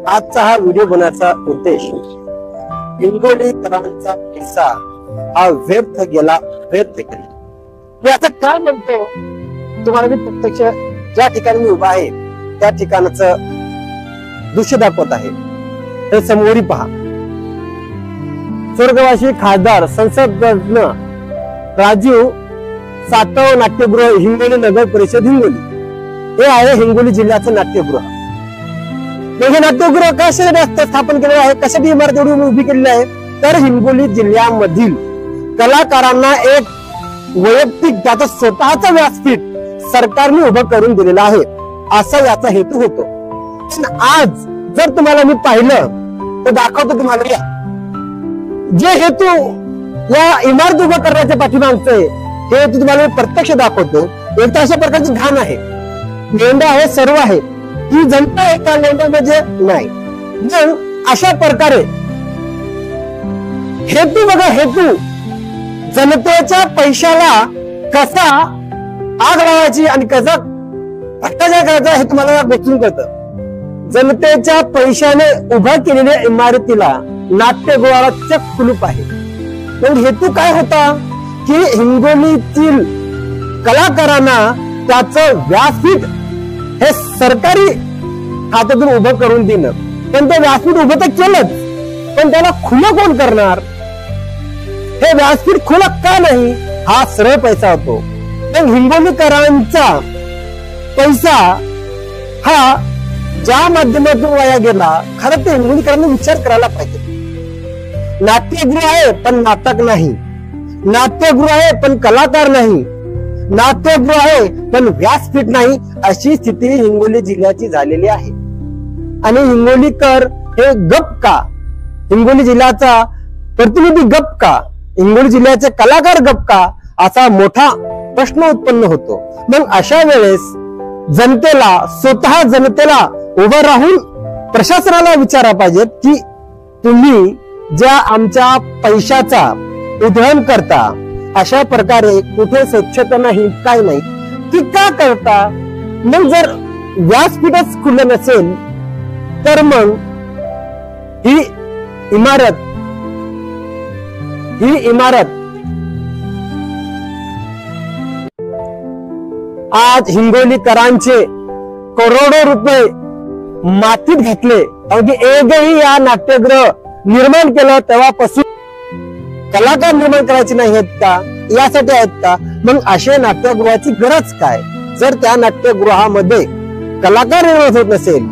आजचा हा व्हिडिओ बनवण्याचा उद्देश हिंगोलीकरांचा पैसा हा व्यर्थ गेला मी आता काय म्हणतो तुम्हाला मी प्रत्यक्ष ज्या ठिकाणी मी उभा आहे त्या ठिकाणाचं दृश्य दाखवत आहे हे समोरी पहा। स्वर्गवासी खासदार संसद रत्न राजीव सातव नाट्यगृह हिंगोली नगर परिषद हिंगोली हे आहे हिंगोली जिल्ह्याचं नाट्यगृह। हे नाट्यगृह कशासाठी स्थापन केलेलं आहे, कशासाठी इमारत एवढी उभी केलेली आहे तर हिंगोली जिल्ह्यामधील कलाकारांना एक वैयक्तिक त्याचा स्वतःचा व्यासपीठ सरकारने उभं करून दिलेला आहे असा याचा हेतू होतो। आज जर तुम्हाला मी पाहिलं तर दाखवतो तुम्हाला जे हेतू या इमारत उभं करण्याच्या पाठीमागचं हे हेतू तुम्हाला मी प्रत्यक्ष दाखवतो। एक तर अशा प्रकारची घाण आहे, लेंडा आहे, सर्व आहे, ही जनता आहे का लेंडा म्हणजे नाही। मग अशा प्रकारे हेतू बघा, हेतू जनतेच्या पैशाला कसा आग लावायची आणि कसा भ्रष्टाचार करायचा हे तुम्हाला गोष्टीतून कळतं। जनतेच्या पैशाने उभा केलेल्या इमारतीला नाट्यगृहाला चक्क कुलूप आहे। पण हेतू काय होता की हिंगोलीतील कलाकारांना त्याचं व्यासपीठ हे सरकारी खात्यातून उभं करून देणं। पण ते व्यासपीठ उभं तर केलंच, पण त्याला खुलं कोण करणार? हे व्यासपीठ खुलं का नाही? हा सरळ पैसा होतो। पण हिंगोलीकरांचा पैसा हा ज्या माध्यमातून वाया गेला, खरं तर हिंगोलीकरांनी विचार करायला पाहिजे। नाट्यगृह आहे पण नाटक नाही, नाट्यगृह आहे पण कलाकार नाही, नाट्यगृह आहे पण व्यासपीठ नाही, अशी स्थिती हिंगोली जिल्ह्याची झालेली आहे। आणि हिंगोलीकर हे गप का? हिंगोली जिल्ह्याचा प्रतिनिधी गप का? हिंगोली जिल्ह्याचे कलाकार गप का? असा मोठा प्रश्न उत्पन्न होतो। मग अशा वेळेस जनतेला, स्वतः जनतेला उभं राहून प्रशासनाला विचारा पाहिजे की तुम्ही ज्या आमच्या पैशाचा उधळण करता, अशा प्रकारे कुठे स्वच्छता नाही, काय नाही, ती का करता? मग जर व्यासपीठच खुलं नसेल तर मग ही इमारत आज हिंगोलीकरांचे करोडो रुपये मातीत घातले। अगदी एकही या नाट्यगृह निर्माण केलं तेव्हापासून कलाकार निर्माण करायचे नाही आहेत का, यासाठी आहेत का? मग अशा नाट्यगृहाची गरज काय जर त्या नाट्यगृहामध्ये कलाकार निर्माण होत नसेल?